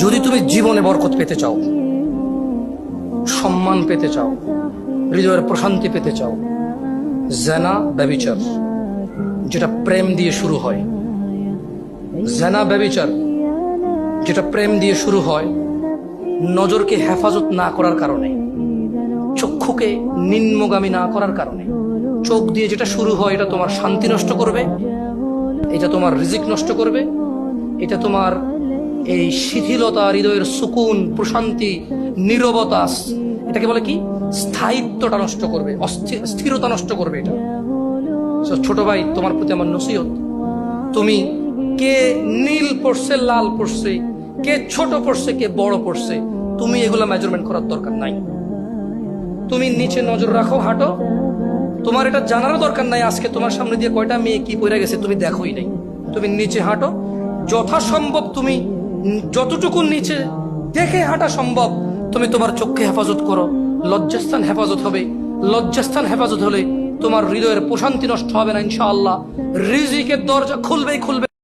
যদি তুমি জীবনে বরকত পেতে চাও, সম্মান পেতে চাও, হৃদয়ের প্রশান্তি পেতে চাও, জেনা ব্যভিচার যেটা প্রেম দিয়ে শুরু হয়, জেনা ব্যভিচার যেটা প্রেম দিয়ে শুরু হয়, নজরকে হেফাজত না করার কারণে, চক্ষুকে নিম্নগামী না করার কারণে, চোখ দিয়ে যেটা শুরু হয় এটা তোমার শান্তি নষ্ট করবে, এটা তোমার রিজিক নষ্ট করবে, এটা তোমার এই শিথিলতা, হৃদয়ের সুকুন, প্রশান্তি, নীরবতা, এটাকে বলে কি স্থায়িত্বটা নষ্ট করবে, স্থিরতা নষ্ট করবে এটা। ছোট ভাই, তোমার প্রতি আমার নসিহত, তুমি কে নীল পড়ছে, লাল পড়ছে, কে ছোট পড়ছে, কে বড় পড়ছে, তুমি এগুলা মেজারমেন্ট করার দরকার নাই। তুমি নিচে নজর রাখো, হাঁটো, তোমার এটা জানারও দরকার নাই আজকে তোমার সামনে দিয়ে কয়টা মেয়ে কি পড়ে গেছে তুমি দেখোই নাই। তুমি নিচে হাঁটো, যথাসম্ভব তুমি যতটুকু নিচে দেখে হাঁটা সম্ভব তুমি তোমার চোখকে হেফাজত করো। লজ্জাস্থান হেফাজত হবে, লজ্জাস্থান হেফাজত হলে তোমার হৃদয়ের প্রশান্তি নষ্ট হবে না ইনশাআল্লাহ। রিজিকের দরজা খুলবেই খুলবে।